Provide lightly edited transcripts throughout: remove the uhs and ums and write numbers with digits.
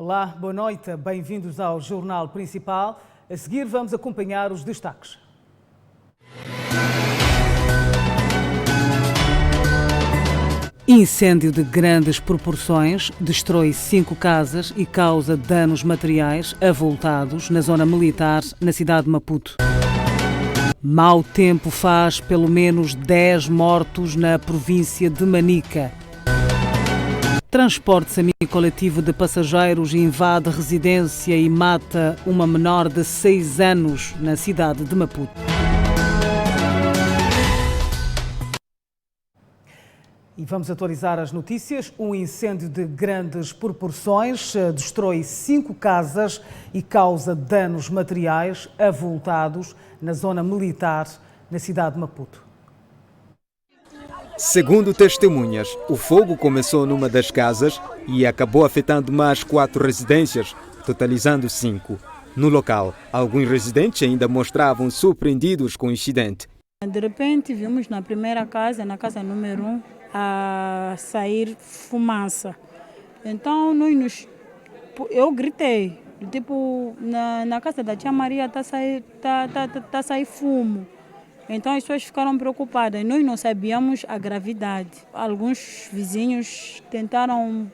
Olá, boa noite, bem-vindos ao Jornal Principal. A seguir vamos acompanhar os destaques. Incêndio de grandes proporções destrói 5 casas e causa danos materiais avultados na zona militar na cidade de Maputo. Mau tempo faz pelo menos 10 mortos na província de Manica. Transporte semi-coletivo de passageiros invade residência e mata uma menor de 6 anos na cidade de Maputo. E vamos atualizar as notícias. Um incêndio de grandes proporções destrói 5 casas e causa danos materiais avultados na zona militar na cidade de Maputo. Segundo testemunhas, o fogo começou numa das casas e acabou afetando mais 4 residências, totalizando 5. No local, alguns residentes ainda mostravam surpreendidos com o incidente. De repente, vimos na primeira casa, na casa número 1, a sair fumaça. Então, eu gritei, tipo, na casa da tia Maria está a sair fumo. Então as pessoas ficaram preocupadas. Nós não sabíamos a gravidade. Alguns vizinhos tentaram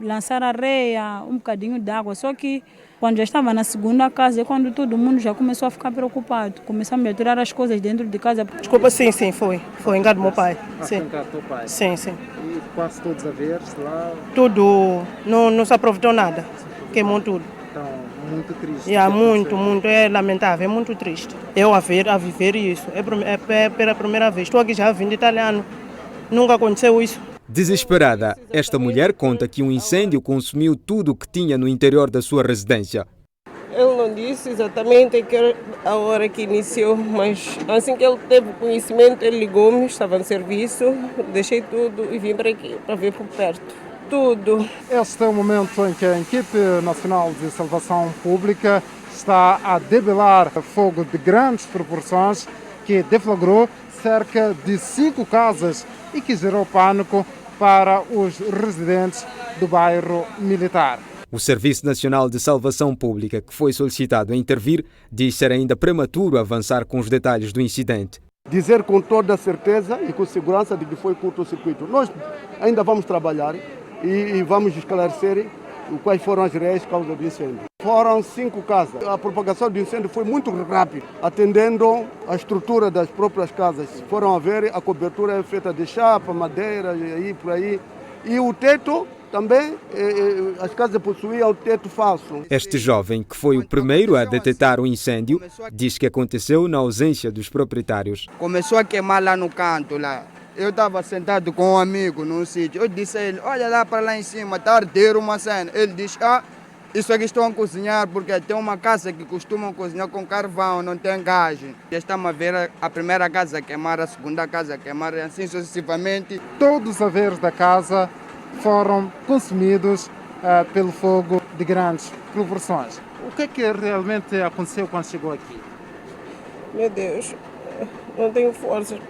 lançar areia, um bocadinho de água. Só que quando já estava na segunda casa, é quando todo mundo já começou a ficar preocupado. Começamos a tirar as coisas dentro de casa. Desculpa, sim, foi. Foi engano do meu pai. Sim. Engano do teu pai? Sim. E quase todos a ver lá? Tudo, não se aproveitou nada. Queimou tudo. Então, muito triste. Muito, é lamentável, é muito triste. Eu a viver isso, é pela primeira vez. Estou aqui já vindo italiano, nunca aconteceu isso. Desesperada, esta mulher conta que um incêndio consumiu tudo o que tinha no interior da sua residência. Ele não disse exatamente a hora que iniciou, mas assim que ele teve conhecimento, ele ligou-me, estava no serviço, deixei tudo e vim para aqui, para ver por perto. Tudo. Este é o momento em que a equipe nacional de salvação pública está a debelar fogo de grandes proporções que deflagrou cerca de 5 casas e que gerou pânico para os residentes do bairro Militar. O Serviço Nacional de Salvação Pública, que foi solicitado a intervir, diz ser ainda prematuro avançar com os detalhes do incidente. Dizer com toda a certeza e com segurança de que foi curto-circuito. Nós ainda vamos trabalhar e vamos esclarecer quais foram as reais causas do incêndio. Foram 5 casas. A propagação do incêndio foi muito rápida, atendendo a estrutura das próprias casas. Foram a ver, a cobertura é feita de chapa, madeira e aí por aí. E o teto também, as casas possuíam teto falso. Este jovem, que foi o primeiro a detectar o incêndio, diz que aconteceu na ausência dos proprietários. Começou a queimar lá no canto, lá. Eu estava sentado com um amigo num sítio. Eu disse a ele, olha lá para lá em cima, está a arder uma cena. Ele disse, isso aqui estão a cozinhar porque tem uma casa que costumam cozinhar com carvão, não tem gás. Já estamos a ver a primeira casa a queimar, a segunda casa a queimar, e assim sucessivamente. Todos os haveres da casa foram consumidos pelo fogo de grandes proporções. O que é que realmente aconteceu quando chegou aqui? Meu Deus, não tenho forças,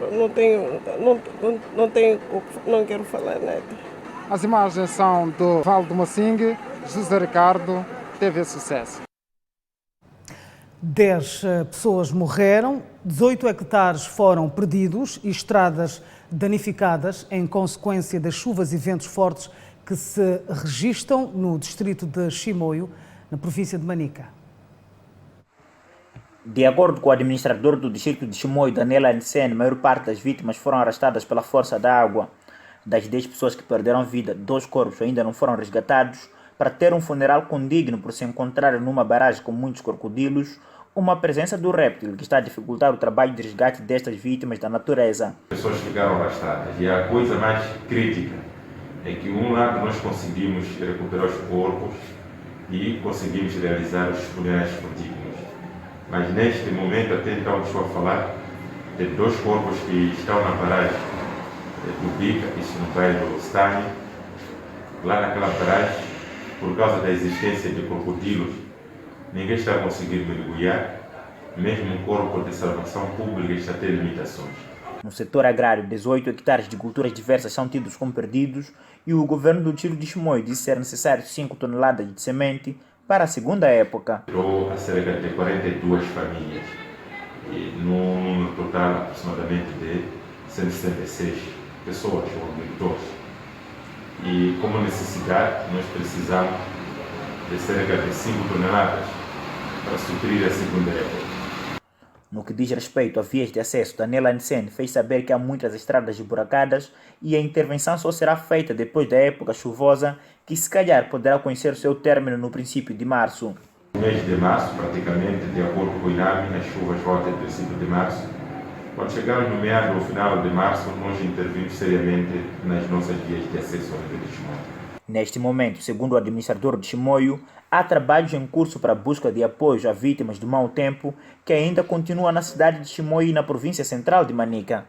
não quero falar nada. As imagens são do Vale do Mocingue. José Ricardo, TV Sucesso. 10 pessoas morreram, 18 hectares foram perdidos e estradas danificadas em consequência das chuvas e ventos fortes que se registram no distrito de Chimoio, na província de Manica. De acordo com o administrador do distrito de Chimoio, Daniel Anicene, a maior parte das vítimas foram arrastadas pela força da água. Das 10 pessoas que perderam vida, 2 corpos ainda não foram resgatados para ter um funeral condigno por se encontrarem numa barragem com muitos crocodilos, uma presença do réptil que está a dificultar o trabalho de resgate destas vítimas da natureza. As pessoas ficaram arrastadas e a coisa mais crítica é que um lado nós conseguimos recuperar os corpos e conseguimos realizar os funerais condignos. Mas neste momento até então estou a falar de 2 corpos que estão na barragem do Bica, isso no bairro Stani. Lá naquela barragem, por causa da existência de crocodilos, ninguém está a conseguir mergulhar, mesmo o corpo de salvação pública está a ter limitações. No setor agrário, 18 hectares de culturas diversas são tidos como perdidos e o governo do distrito de Chimoio disse ser necessário 5 toneladas de semente para a segunda época. Tirou a cerca de 42 famílias, e num total aproximadamente de 166 pessoas ou agricultores. E como necessidade, nós precisamos de cerca de 5 toneladas para suprir a segunda época. No que diz respeito a vias de acesso, Daniela Anicene fez saber que há muitas estradas esburacadas e a intervenção só será feita depois da época chuvosa, que se calhar poderá conhecer o seu término no princípio de março. No mês de março, praticamente, de acordo com o INAMI, as chuvas voltam no princípio de março. Quando chegarmos no meado ou final de março, nós intervimos seriamente nas nossas vias de acesso ao nível de Chimoio. Neste momento, segundo o administrador de Chimoio, há trabalhos em curso para a busca de apoio a vítimas do mau tempo, que ainda continua na cidade de Chimoio e na província central de Manica.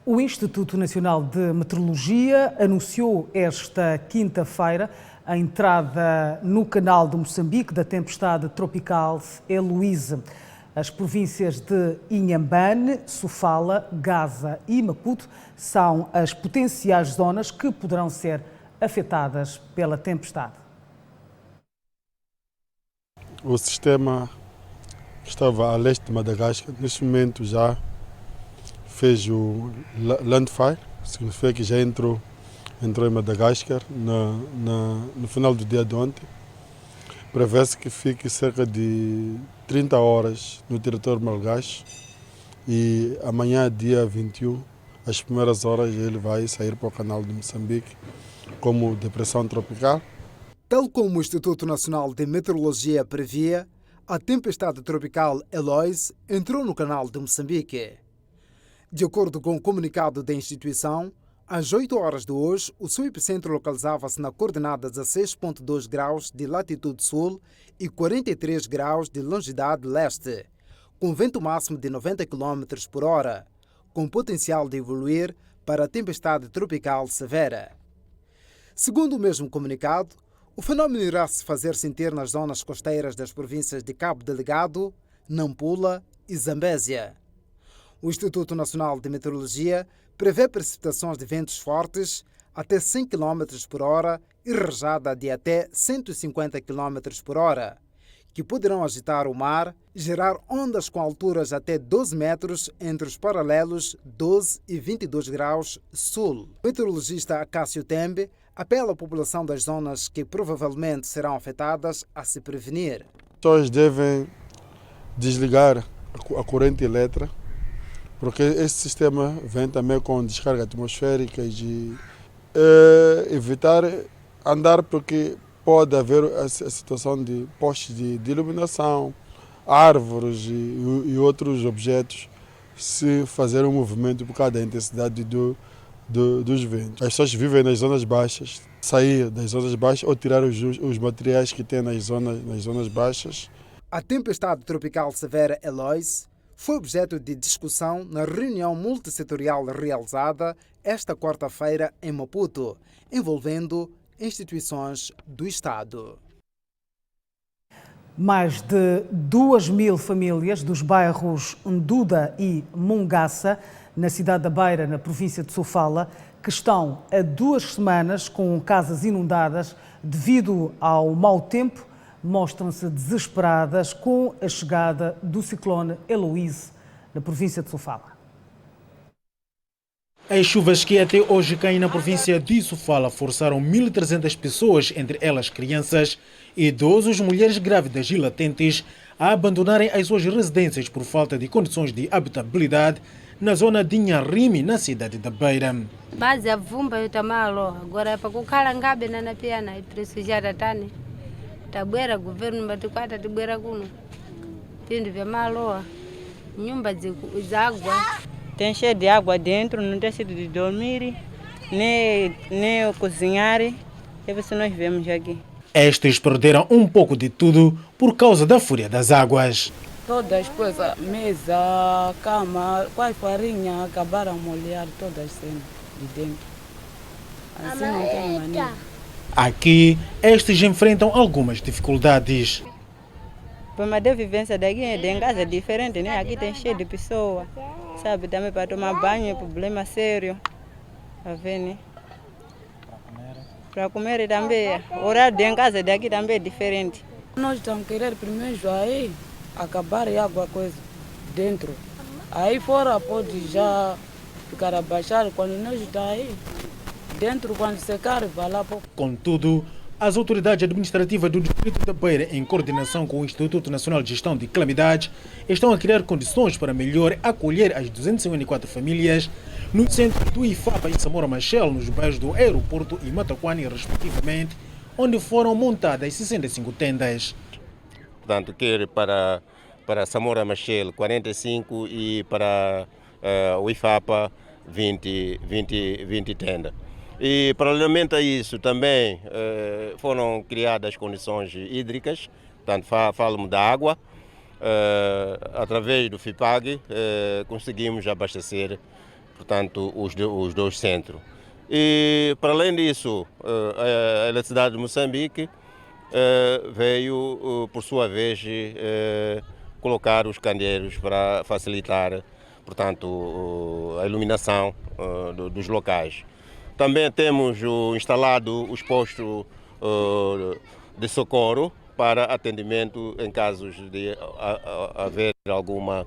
O Instituto Nacional de Meteorologia anunciou esta quinta-feira a entrada no canal de Moçambique da tempestade tropical Heloise. As províncias de Inhambane, Sofala, Gaza e Maputo são as potenciais zonas que poderão ser afetadas pela tempestade. O sistema que estava a leste de Madagascar, neste momento já fez o landfall, significa que já entrou em Madagascar no final do dia de ontem. Prevê-se que fique cerca de 30 horas no território malgache e amanhã, dia 21, às primeiras horas, ele vai sair para o canal de Moçambique como depressão tropical. Tal como o Instituto Nacional de Meteorologia previa, a tempestade tropical Heloise entrou no canal de Moçambique. De acordo com o comunicado da instituição, às 8 horas de hoje, o seu epicentro localizava-se na coordenada 16,2 graus de latitude sul e 43 graus de longitude leste, com vento máximo de 90 km por hora, com potencial de evoluir para a tempestade tropical severa. Segundo o mesmo comunicado, o fenômeno irá se fazer sentir nas zonas costeiras das províncias de Cabo Delgado, Nampula e Zambésia. O Instituto Nacional de Meteorologia prevê precipitações de ventos fortes até 100 km por hora e rajada de até 150 km por hora, que poderão agitar o mar e gerar ondas com alturas até 12 metros entre os paralelos 12 e 22 graus sul. O meteorologista Acácio Tembe apela à população das zonas que provavelmente serão afetadas a se prevenir. As pessoas devem desligar a corrente elétrica, porque esse sistema vem também com descarga atmosférica e evitar andar, porque pode haver a situação de postes de iluminação, árvores e outros objetos se fazer um movimento por causa da intensidade dos ventos. As pessoas vivem nas zonas baixas, sair das zonas baixas ou tirar os materiais que têm nas zonas baixas. A tempestade tropical severa Heloise foi objeto de discussão na reunião multissetorial realizada esta quarta-feira em Maputo, envolvendo instituições do Estado. Mais de 2.000 famílias dos bairros Nduda e Mungaça, na cidade da Beira, na província de Sofala, que estão há 2 semanas com casas inundadas devido ao mau tempo, mostram-se desesperadas com a chegada do ciclone Heloise na província de Sofala. As chuvas que até hoje caem na província de Sofala forçaram 1.300 pessoas, entre elas crianças, idosos, mulheres grávidas e latentes, a abandonarem as suas residências por falta de condições de habitabilidade na zona de Nharimi, na cidade da Beira. Base a vumba eu tamalo agora para kukala ngabe na pia na preço já tani. Tabwera governo batikwata tibwera kuno pindu vya maloa nyumba za água, tem cheio de água dentro, não tem sítio de dormir nem cozinhar, é isso que nós vemos aqui. Estes perderam um pouco de tudo por causa da fúria das águas. Todas as coisas, mesa, cama, quase farinha, acabaram a molhar todas as cenas de dentro. Assim não tem maneira. Aqui, estes enfrentam algumas dificuldades. Para de vivência daqui, em casa é diferente, né? Aqui tem cheio de pessoas, sabe? Também para tomar banho é problema sério. Tá vendo, né? Para comer também, o horário de casa daqui também é diferente. Nós estamos querendo primeiro aí acabar a água coisa dentro. Aí fora pode já ficar abaixado quando nós estamos aí. Dentro, quando secar, vai lá para... Contudo, as autoridades administrativas do Distrito da Beira, em coordenação com o Instituto Nacional de Gestão de Calamidades, estão a criar condições para melhor acolher as 254 famílias no centro do IFAPA e Samora Machel, nos bairros do Aeroporto e Mataquani, respectivamente, onde foram montadas 65 tendas. Portanto, quer para Samora Machel 45 e para o IFAPA 20 tendas. E, paralelamente a isso, também foram criadas condições hídricas, portanto, falo da água. Através do FIPAG, conseguimos abastecer, portanto, os dois centros. E, para além disso, a Eletricidade de Moçambique veio, por sua vez, colocar os candeeiros para facilitar, portanto, a iluminação dos locais. Também temos instalado os postos de socorro para atendimento em casos de haver alguma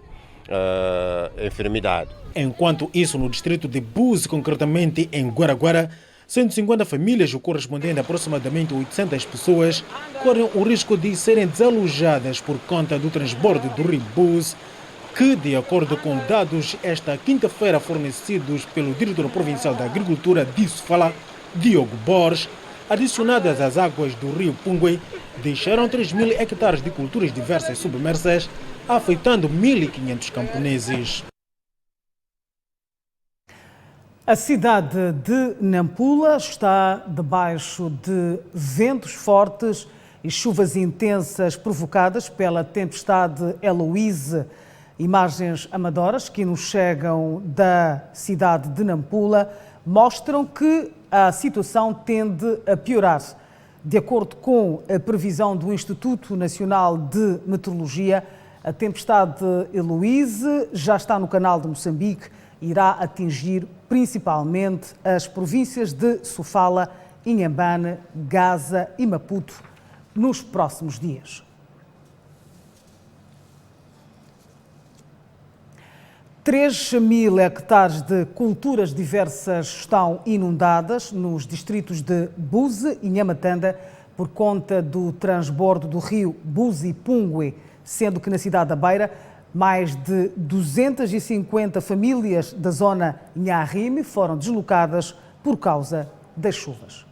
enfermidade. Enquanto isso, no distrito de Búzios, concretamente em Guaraguara, 150 famílias, o correspondente a aproximadamente 800 pessoas, correm o risco de serem desalojadas por conta do transbordo do rio Búzios, que, de acordo com dados esta quinta-feira fornecidos pelo diretor provincial da Agricultura de Sofala, Diogo Borges, adicionadas às águas do rio Pungue, deixaram 3.000 hectares de culturas diversas submersas, afetando 1.500 camponeses. A cidade de Nampula está debaixo de ventos fortes e chuvas intensas provocadas pela tempestade Heloise. Imagens amadoras que nos chegam da cidade de Nampula mostram que a situação tende a piorar. De acordo com a previsão do Instituto Nacional de Meteorologia, a tempestade Heloise já está no canal de Moçambique e irá atingir principalmente as províncias de Sofala, Inhambane, Gaza e Maputo nos próximos dias. 3.000 hectares de culturas diversas estão inundadas nos distritos de Buzi e Nhamatanda por conta do transbordo do rio Buzi-Pungue, sendo que na cidade da Beira mais de 250 famílias da zona Nharime foram deslocadas por causa das chuvas.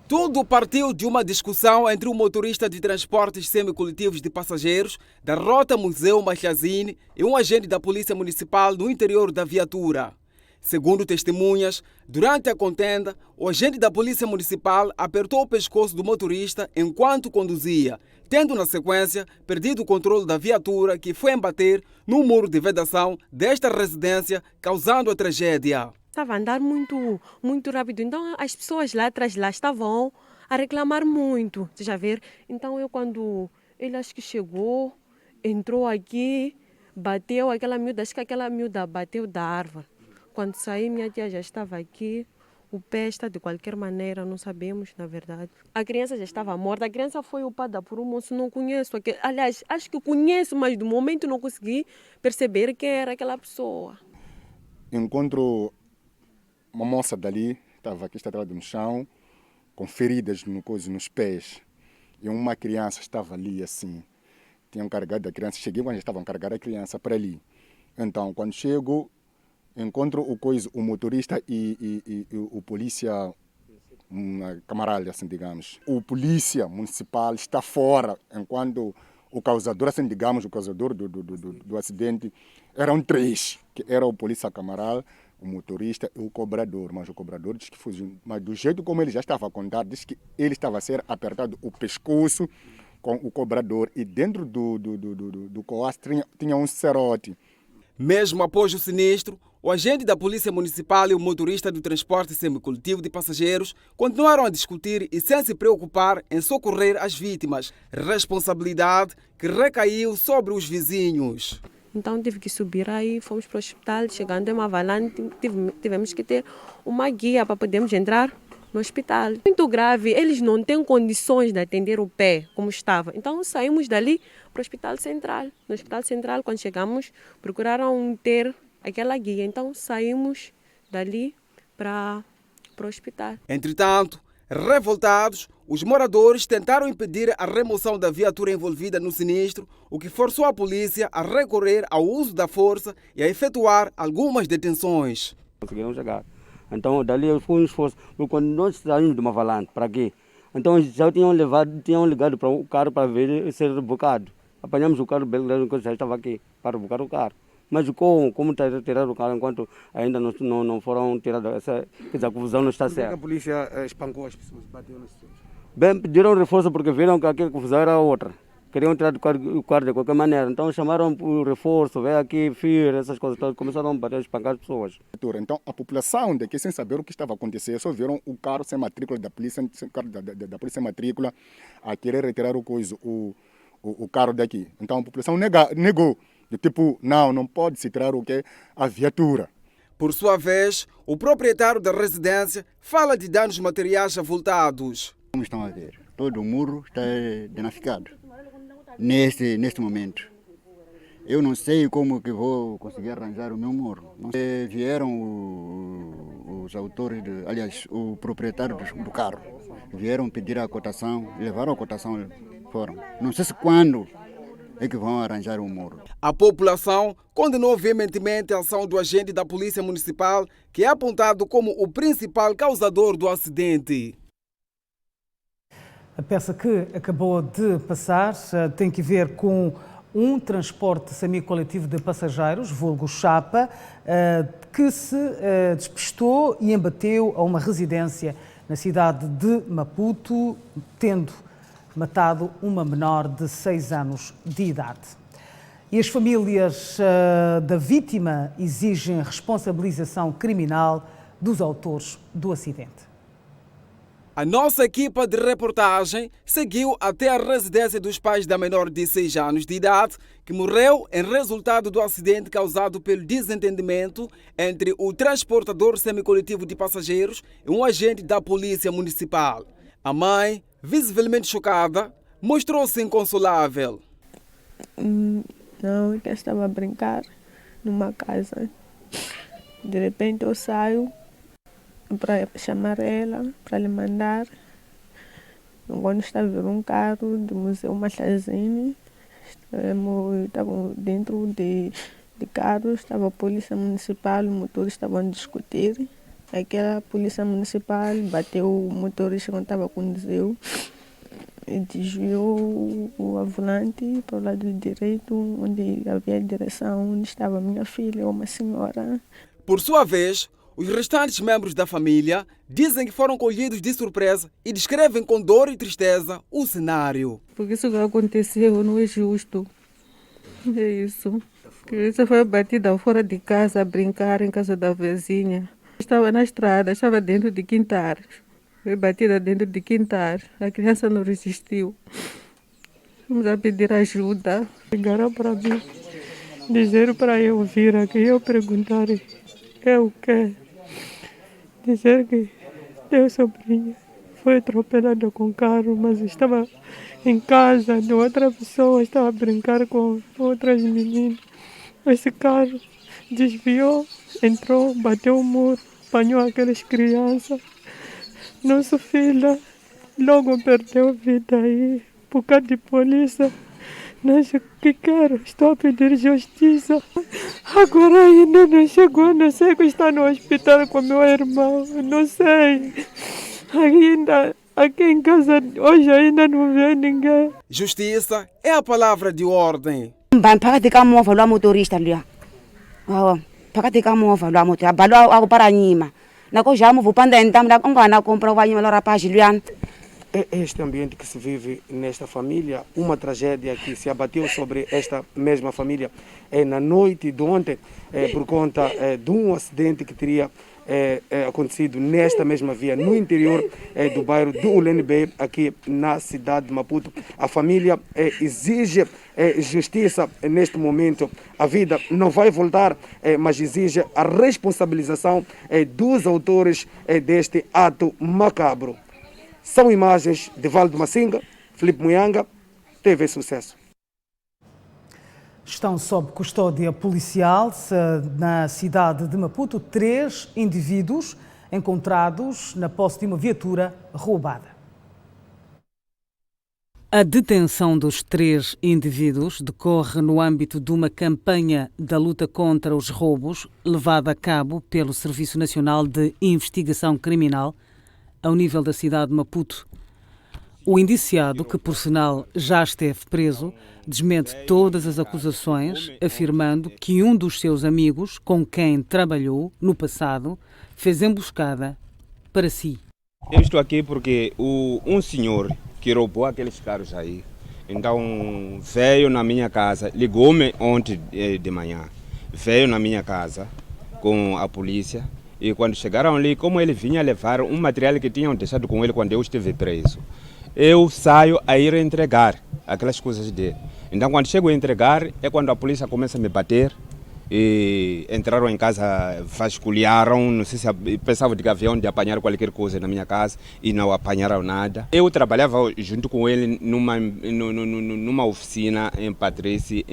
Tudo partiu de uma discussão entre o motorista de transportes semicoletivos de passageiros da Rota Museu Machazine e um agente da Polícia Municipal no interior da viatura. Segundo testemunhas, durante a contenda, o agente da Polícia Municipal apertou o pescoço do motorista enquanto conduzia, tendo na sequência perdido o controle da viatura que foi embater no muro de vedação desta residência, causando a tragédia. Estava a andar muito rápido, então as pessoas lá atrás estavam a reclamar muito, já ver. Então quando ele acho que chegou, entrou aqui, bateu aquela miúda, acho que aquela miúda bateu da árvore. Quando saí, minha tia já estava aqui, o pé está de qualquer maneira, não sabemos na verdade. A criança já estava morta, a criança foi upada por um moço, não conheço. Aliás, acho que conheço, mas do momento não consegui perceber quem era aquela pessoa. Encontro uma moça dali, estava aqui estratada no chão, com feridas nos pés. E uma criança estava ali assim. Tinham carregado a criança. Cheguei quando estavam a carregar a criança para ali. Então, quando chego, encontro o motorista e o polícia camarada, assim, digamos. O polícia municipal está fora, enquanto o causador, assim, digamos, o causador do acidente, eram 3, que era o polícia camarada, o motorista e o cobrador, mas o cobrador disse que fugiu. Mas do jeito como ele já estava a contar, disse que ele estava a ser apertado o pescoço com o cobrador e dentro do coastro tinha um cerote. Mesmo após o sinistro, o agente da Polícia Municipal e o motorista do transporte semicoletivo de passageiros continuaram a discutir e sem se preocupar em socorrer as vítimas, responsabilidade que recaiu sobre os vizinhos. Então tive que subir aí, fomos para o hospital, chegando em Mavalane, tivemos que ter uma guia para podermos entrar no hospital. Muito grave, eles não têm condições de atender o pé como estava. Então saímos dali para o Hospital Central. No Hospital Central, quando chegamos, procuraram ter aquela guia. Então saímos dali para o hospital. Entretanto, revoltados, os moradores tentaram impedir a remoção da viatura envolvida no sinistro, o que forçou a polícia a recorrer ao uso da força e a efetuar algumas detenções. Conseguiram chegar. Então, dali foi um esforço. Quando nós saímos de Mavalane, para quê? Então, já tinham ligado para o carro para ver ser rebocado. Apanhamos o carro, que já estava aqui, para rebocar o carro. Mas como tirar o carro enquanto ainda não foram tirados? Essa confusão não está certa. Por que a polícia espancou as pessoas, bateu nas pessoas? Bem, pediram reforço porque viram que aquela confusão era outra. Queriam tirar o carro de qualquer maneira. Então chamaram por reforço, veio aqui, FIR, essas coisas todas. Começaram a bater, espancar as pessoas. Então a população daqui, sem saber o que estava acontecendo, só viram o carro sem matrícula da polícia, da polícia sem matrícula, a querer retirar o carro daqui. Então a população negou. De tipo, não pode se tirar o quê? A viatura. Por sua vez, o proprietário da residência fala de danos materiais avultados. Como estão a ver, todo o muro está danificado neste momento. Eu não sei como que vou conseguir arranjar o meu muro. Vieram os autores, aliás, o proprietário do carro, vieram pedir a cotação, levaram a cotação, foram. Não sei se quando é que vão arranjar o muro. A população condenou veementemente a ação do agente da Polícia Municipal, que é apontado como o principal causador do acidente. A peça que acabou de passar tem que ver com um transporte semicoletivo de passageiros, vulgo Chapa, que se despistou e embateu a uma residência na cidade de Maputo, tendo matado uma menor de 6 anos de idade. E as famílias da vítima exigem responsabilização criminal dos autores do acidente. A nossa equipa de reportagem seguiu até a residência dos pais da menor de 6 anos de idade, que morreu em resultado do acidente causado pelo desentendimento entre o transportador semicoletivo de passageiros e um agente da Polícia Municipal. A mãe, visivelmente chocada, mostrou-se inconsolável. Não, eu estava a brincar numa casa. De repente eu saio para chamar ela, para lhe mandar. Quando estava a ver um carro do Museu Machazine, estavam dentro de carro, estava a Polícia Municipal, o motor estavam a discutir. Aquela Polícia Municipal bateu o motorista quando estava a conduzir e desviou o volante para o lado direito, onde havia a direção, onde estava minha filha, uma senhora. Por sua vez, os restantes membros da família dizem que foram colhidos de surpresa e descrevem com dor e tristeza o cenário. Porque isso que aconteceu não é justo. É isso. Você foi batida fora de casa, a brincar em casa da vizinha. Estava na estrada, estava dentro de quintal. Foi batida dentro de quintal. A criança não resistiu. Vamos a pedir ajuda. Chegaram para mim, dizer para eu vir aqui, eu perguntar o quê? Dizer que meu sobrinho foi atropelado com carro, mas estava em casa de outra pessoa, estava a brincar com outras meninas. Esse carro desviou, entrou, bateu o muro, apanhou aquelas crianças. Nosso filho logo perdeu a vida aí, por causa de polícia. Mas o que quero? Estou a pedir justiça. Agora ainda não chegou, não sei que está no hospital com meu irmão, não sei. Ainda aqui em casa hoje ainda não vê ninguém. Justiça é a palavra de ordem. Pakatika mova lwa motorista lwa. Pakatika mova lwa motorista balwa ako para nyima. Nako jamu vupanda entam la ongana compra wa nyima la rapaz lwa. É este ambiente que se vive nesta família, uma tragédia que se abateu sobre esta mesma família na noite de ontem, por conta de um acidente que teria acontecido nesta mesma via, no interior do bairro do Ulenibé, aqui na cidade de Maputo. A família exige justiça neste momento. A vida não vai voltar, mas exige a responsabilização dos autores deste ato macabro. São imagens de Vale do Macinga, Filipe Muyanga, TV Sucesso. Estão sob custódia policial na cidade de Maputo 3 indivíduos encontrados na posse de uma viatura roubada. A detenção dos 3 indivíduos decorre no âmbito de uma campanha da luta contra os roubos levada a cabo pelo Serviço Nacional de Investigação Criminal ao nível da cidade de Maputo. O indiciado, que por sinal já esteve preso, desmente todas as acusações, afirmando que um dos seus amigos, com quem trabalhou no passado, fez emboscada para si. Eu estou aqui porque um senhor que roubou aqueles carros aí, então veio na minha casa, ligou-me ontem de manhã, veio na minha casa com a polícia e quando chegaram ali, como ele vinha levar um material que tinham deixado com ele quando eu estive preso, eu saio a ir entregar aquelas coisas dele. Então quando chego a entregar é quando a polícia começa a me bater e entraram em casa, vasculharam, não sei se pensavam que haviam de apanhar qualquer coisa na minha casa e não apanharam nada. Eu trabalhava junto com ele numa oficina em Patrícia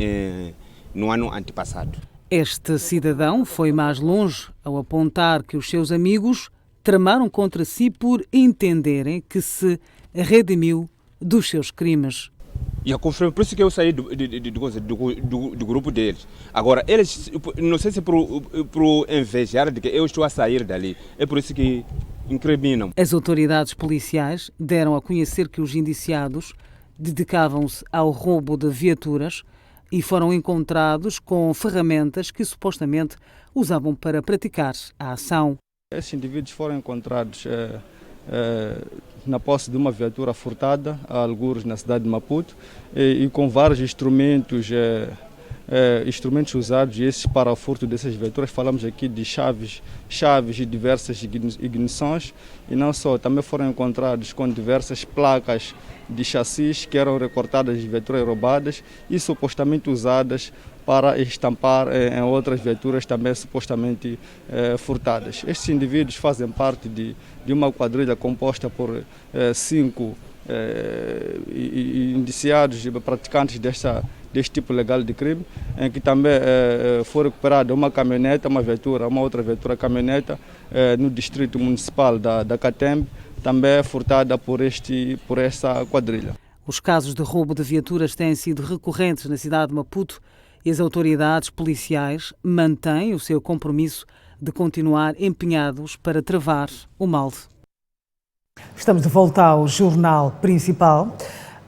no ano antepassado. Este cidadão foi mais longe ao apontar que os seus amigos tramaram contra si por entenderem que se redimiu dos seus crimes. E por isso que eu saí do grupo deles. Agora, eles, não sei se por invejar de que eu estou a sair dali, é por isso que incriminam. As autoridades policiais deram a conhecer que os indiciados dedicavam-se ao roubo de viaturas e foram encontrados com ferramentas que supostamente usavam para praticar a ação. Esses indivíduos foram encontrados na posse de uma viatura furtada, a algures na cidade de Maputo, e com vários instrumentos usados esses para o furto dessas viaturas. Falamos aqui de chaves e diversas ignições, e não só, também foram encontrados com diversas placas de chassis que eram recortadas de viaturas roubadas e supostamente usadas para estampar em outras viaturas também supostamente furtadas. Estes indivíduos fazem parte de uma quadrilha composta por 5 indiciados praticantes deste tipo legal de crime, em que também foi recuperada uma caminhoneta, uma outra viatura caminhoneta no distrito municipal da Catembe, também furtada por essa quadrilha. Os casos de roubo de viaturas têm sido recorrentes na cidade de Maputo e as autoridades policiais mantêm o seu compromisso de continuar empenhados para travar o mal. Estamos de volta ao jornal principal.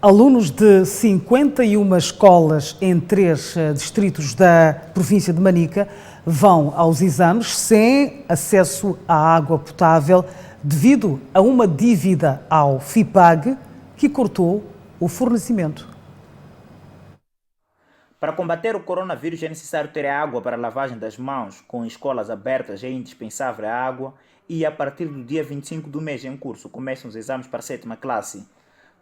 Alunos de 51 escolas em 3 distritos da província de Manica vão aos exames sem acesso à água potável devido a uma dívida ao FIPAG que cortou o fornecimento. Para combater o coronavírus é necessário ter água para a lavagem das mãos. Com escolas abertas é indispensável a água e a partir do dia 25 do mês em curso começam os exames para a 7ª classe.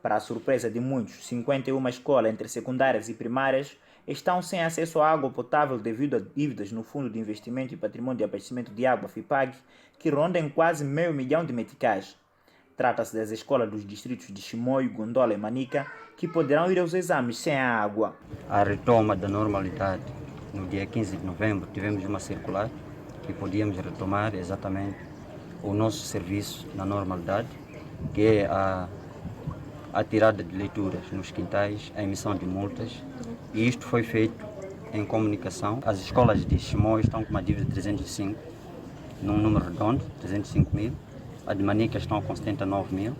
Para a surpresa de muitos, 51 escolas entre secundárias e primárias estão sem acesso à água potável devido a dívidas no Fundo de Investimento e Patrimônio de Abastecimento de Água FIPAG, que rondam quase $500 mil de meticais. Trata-se das escolas dos distritos de Chimoio, Gondola e Manica, que poderão ir aos exames sem a água. A retoma da normalidade. No dia 15 de novembro tivemos uma circular que podíamos retomar exatamente o nosso serviço na normalidade, que é a tirada de leituras nos quintais, a emissão de multas, e isto foi feito em comunicação. As escolas de Chimoio estão com uma dívida de 305, num número redondo, 305 mil. As de Manica estão com 79 mil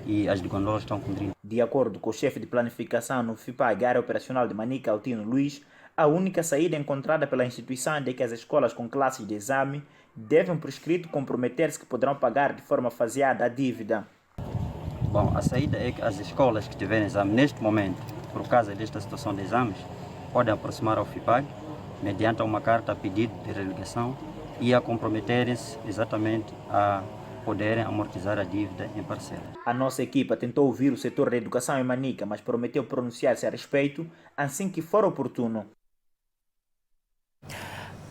e as de Gondola estão com 30. De acordo com o chefe de planificação no FIPAG, área operacional de Manica, Altino Luiz, a única saída encontrada pela instituição é que as escolas com classes de exame devem, por escrito, comprometer-se que poderão pagar de forma faseada a dívida. Bom, a saída é que as escolas que tiverem exame neste momento, por causa desta situação de exames, podem aproximar ao FIPAG mediante uma carta a pedido de religação e a comprometerem-se exatamente a poderem amortizar a dívida em parcela. A nossa equipa tentou ouvir o setor da educação em Manica, mas prometeu pronunciar-se a respeito assim que for oportuno.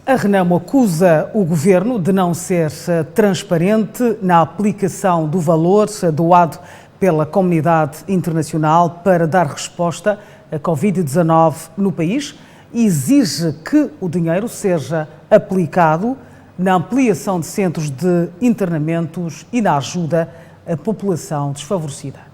A Renamo acusa o governo de não ser transparente na aplicação do valor doado pela comunidade internacional para dar resposta à Covid-19 no país e exige que o dinheiro seja aplicado na ampliação de centros de internamentos e na ajuda à população desfavorecida.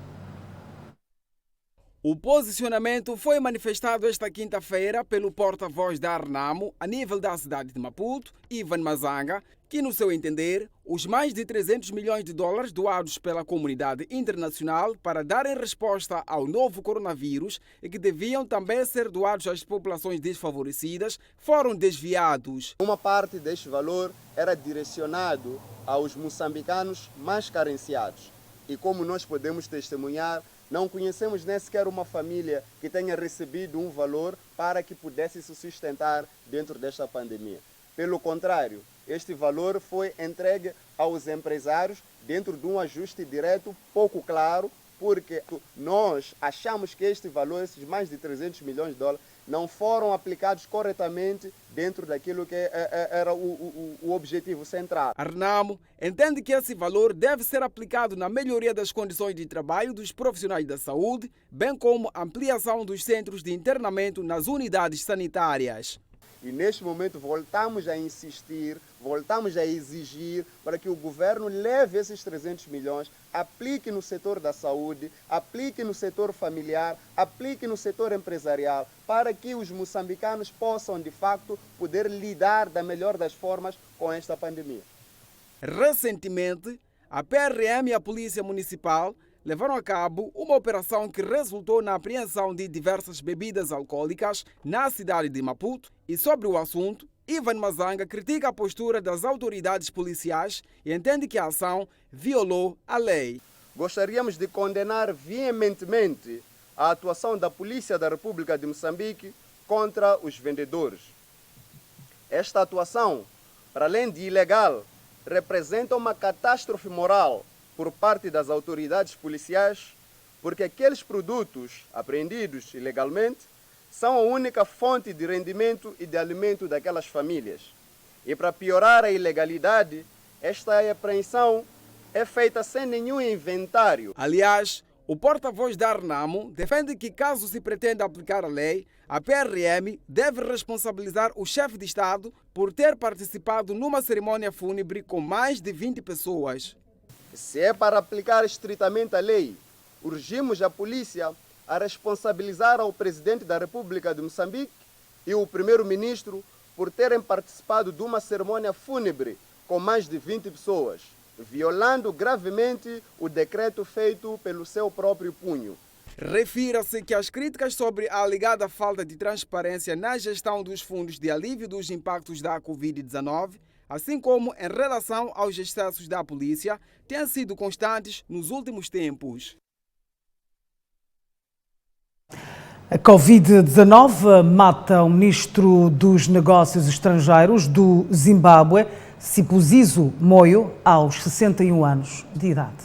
O posicionamento foi manifestado esta quinta-feira pelo porta-voz da Renamo a nível da cidade de Maputo, Ivan Mazanga, que, no seu entender, os mais de 300 milhões de dólares doados pela comunidade internacional para darem resposta ao novo coronavírus e que deviam também ser doados às populações desfavorecidas foram desviados. Uma parte deste valor era direcionado aos moçambicanos mais carenciados. E como nós podemos testemunhar, não conhecemos nem sequer uma família que tenha recebido um valor para que pudesse se sustentar dentro desta pandemia. Pelo contrário, este valor foi entregue aos empresários dentro de um ajuste direto pouco claro, porque nós achamos que este valor, esses mais de 300 milhões de dólares, não foram aplicados corretamente dentro daquilo que era o objetivo central. A Renamo entende que esse valor deve ser aplicado na melhoria das condições de trabalho dos profissionais da saúde, bem como ampliação dos centros de internamento nas unidades sanitárias. E neste momento voltamos a insistir, voltamos a exigir para que o governo leve esses 300 milhões, aplique no setor da saúde, aplique no setor familiar, aplique no setor empresarial, para que os moçambicanos possam, de facto, poder lidar da melhor das formas com esta pandemia. Recentemente, a PRM e a Polícia Municipal levaram a cabo uma operação que resultou na apreensão de diversas bebidas alcoólicas na cidade de Maputo e, sobre o assunto, Ivan Mazanga critica a postura das autoridades policiais e entende que a ação violou a lei. Gostaríamos de condenar veementemente a atuação da Polícia da República de Moçambique contra os vendedores. Esta atuação, para além de ilegal, representa uma catástrofe moral por parte das autoridades policiais, porque aqueles produtos apreendidos ilegalmente são a única fonte de rendimento e de alimento daquelas famílias. E para piorar a ilegalidade, esta apreensão é feita sem nenhum inventário. Aliás, o porta-voz da Renamo defende que, caso se pretenda aplicar a lei, a PRM deve responsabilizar o chefe de Estado por ter participado numa cerimônia fúnebre com mais de 20 pessoas. Se é para aplicar estritamente a lei, urgimos a polícia a responsabilizar ao presidente da República de Moçambique e o primeiro-ministro por terem participado de uma cerimônia fúnebre com mais de 20 pessoas, violando gravemente o decreto feito pelo seu próprio punho. Refira-se que as críticas sobre a alegada falta de transparência na gestão dos fundos de alívio dos impactos da Covid-19, assim como em relação aos excessos da polícia, têm sido constantes nos últimos tempos. A Covid-19 mata o ministro dos Negócios Estrangeiros do Zimbábue, Sibusiso Moyo, aos 61 anos de idade.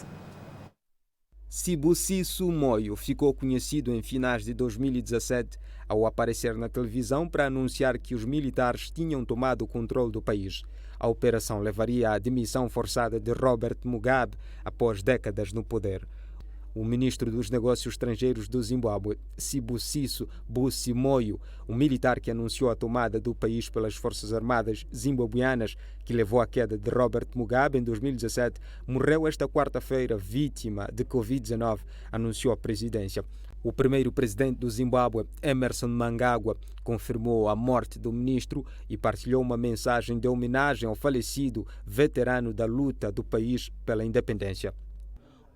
Sibusiso Moyo ficou conhecido em finais de 2017 ao aparecer na televisão para anunciar que os militares tinham tomado o controle do país. A operação levaria à demissão forçada de Robert Mugabe após décadas no poder. O ministro dos Negócios Estrangeiros do Zimbábue, Sibusiso Busi Moyo, um militar que anunciou a tomada do país pelas Forças Armadas zimbabuianas, que levou à queda de Robert Mugabe em 2017, morreu esta quarta-feira vítima de Covid-19, anunciou a presidência. O primeiro presidente do Zimbábue, Emmerson Mnangagwa, confirmou a morte do ministro e partilhou uma mensagem de homenagem ao falecido veterano da luta do país pela independência.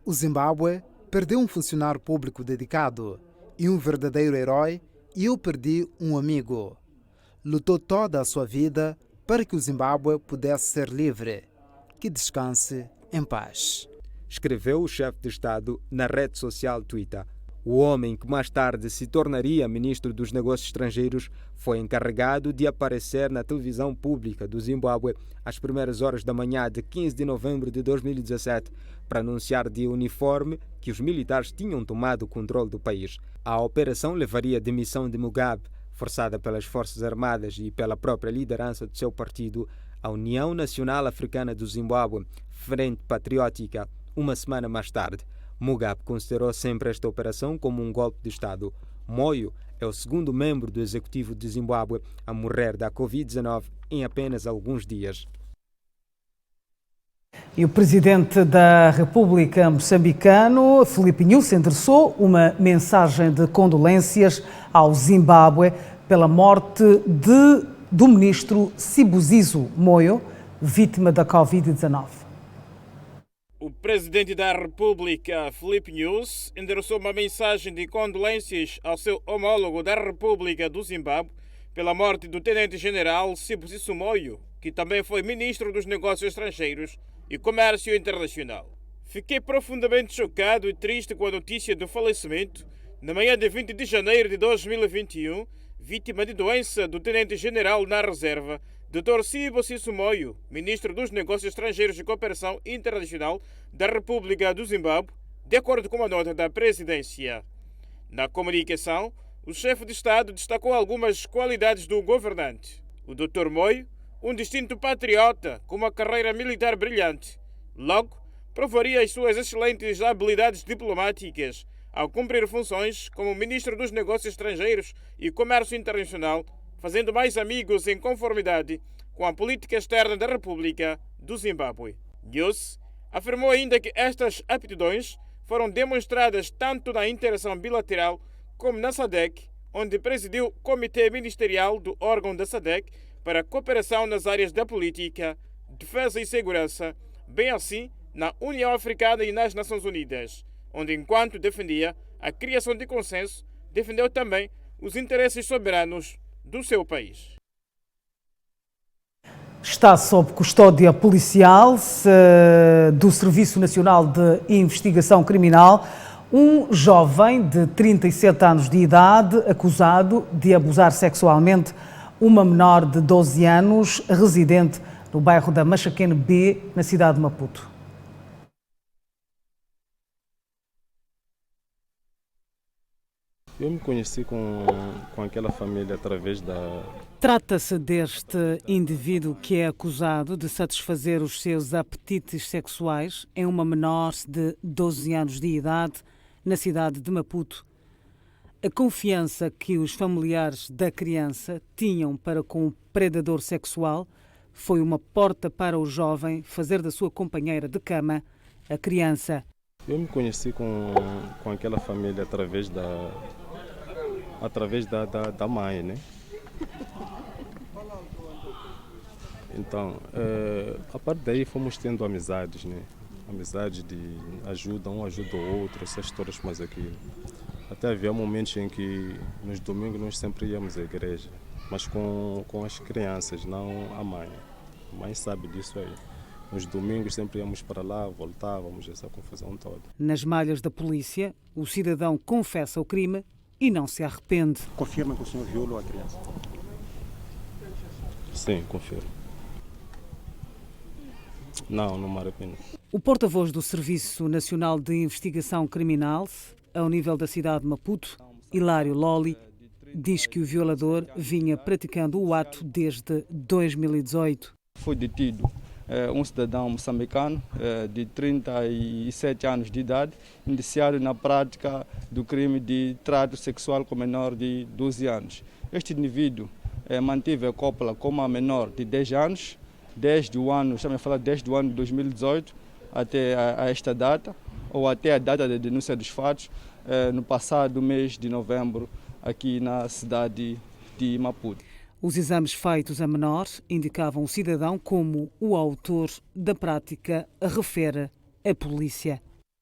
O Zimbábue perdeu um funcionário público dedicado e um verdadeiro herói, e eu perdi um amigo. Lutou toda a sua vida para que o Zimbábue pudesse ser livre. Que descanse em paz. escreveu o chefe de Estado na rede social Twitter. O homem, que mais tarde se tornaria ministro dos Negócios Estrangeiros, foi encarregado de aparecer na televisão pública do Zimbábue às primeiras horas da manhã de 15 de novembro de 2017 para anunciar de uniforme que os militares tinham tomado o controle do país. A operação levaria à demissão de Mugabe, forçada pelas Forças Armadas e pela própria liderança do seu partido, a União Nacional Africana do Zimbábue, Frente Patriótica, uma semana mais tarde. Mugabe considerou sempre esta operação como um golpe de Estado. Moyo é o segundo membro do executivo de Zimbábue a morrer da Covid-19 em apenas alguns dias. E o presidente da República moçambicano, Filipe Nyusi, endereçou uma mensagem de condolências ao Zimbábue pela morte do ministro Sibusiso Moyo, vítima da Covid-19. O presidente da República, Filipe Nyusi, endereçou uma mensagem de condolências ao seu homólogo da República do Zimbábue pela morte do tenente-general Sibusiso Moyo, que também foi ministro dos Negócios Estrangeiros e Comércio Internacional. Fiquei profundamente chocado e triste com a notícia do falecimento, na manhã de 20 de janeiro de 2021, vítima de doença do tenente-general na reserva, Dr. Sibusiso Moyo, ministro dos Negócios Estrangeiros e Cooperação Internacional da República do Zimbábue, de acordo com a nota da presidência. Na comunicação, o chefe de Estado destacou algumas qualidades do governante. O Dr. Moyo, um distinto patriota com uma carreira militar brilhante, logo provaria as suas excelentes habilidades diplomáticas ao cumprir funções como ministro dos Negócios Estrangeiros e Comércio Internacional, fazendo mais amigos em conformidade com a política externa da República do Zimbábue. Nyusi afirmou ainda que estas aptidões foram demonstradas tanto na interação bilateral como na SADC, onde presidiu o Comitê Ministerial do órgão da SADC para a cooperação nas áreas da política, defesa e segurança, bem assim na União Africana e nas Nações Unidas, onde, enquanto defendia a criação de consenso, defendeu também os interesses soberanos do seu país. Está sob custódia policial do Serviço Nacional de Investigação Criminal um jovem de 37 anos de idade acusado de abusar sexualmente uma menor de 12 anos residente no bairro da Machaquene B, na cidade de Maputo. Eu me conheci com aquela família através da... Trata-se deste indivíduo que é acusado de satisfazer os seus apetites sexuais em uma menor de 12 anos de idade na cidade de Maputo. A confiança que os familiares da criança tinham para com o predador sexual foi uma porta para o jovem fazer da sua companheira de cama a criança. Eu me conheci com aquela família através da mãe, né? Então, a partir daí fomos tendo amizades, né? Amizade de ajuda, um ajuda o outro, essas histórias mais aquilo. Até havia momentos em que nos domingos nós sempre íamos à igreja, mas com as crianças, não a mãe. A mãe sabe disso aí. Nos domingos sempre íamos para lá, voltávamos, essa confusão toda. Nas malhas da polícia, o cidadão confessa o crime e não se arrepende. Confirma que o senhor violou a criança? Sim, confirmo. Não me arrependo. O porta-voz do Serviço Nacional de Investigação Criminal, ao nível da cidade de Maputo, Hilário Loli, diz que o violador vinha praticando o ato desde 2018. Foi detido um cidadão moçambicano de 37 anos de idade, indiciado na prática do crime de trato sexual com menor de 12 anos. Este indivíduo manteve a cópula com uma menor de 10 anos, desde o ano de 2018 até a esta data, ou até a data da denúncia dos fatos, no passado mês de novembro, aqui na cidade de Maputo. Os exames feitos a menor indicavam o cidadão como o autor da prática, refere a polícia.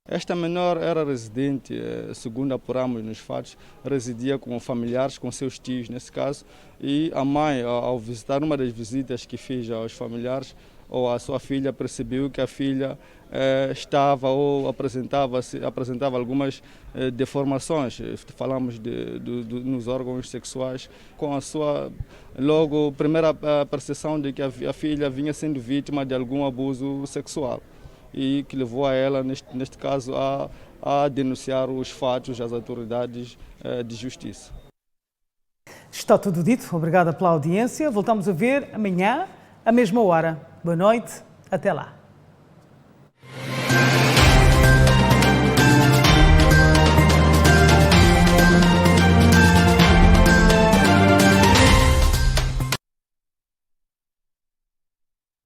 Esta menor era residente, segundo apuramos nos fatos, residia com familiares, com seus tios nesse caso, e a mãe, ao visitar uma das visitas que fiz aos familiares, ou a sua filha percebeu que a filha estava ou apresentava algumas deformações. Falamos nos órgãos sexuais, com a sua logo primeira percepção de que a filha vinha sendo vítima de algum abuso sexual e que levou a ela, neste caso, a denunciar os fatos às autoridades de justiça. Está tudo dito. Obrigada pela audiência. Voltamos a ver amanhã, à mesma hora. Boa noite. Até lá.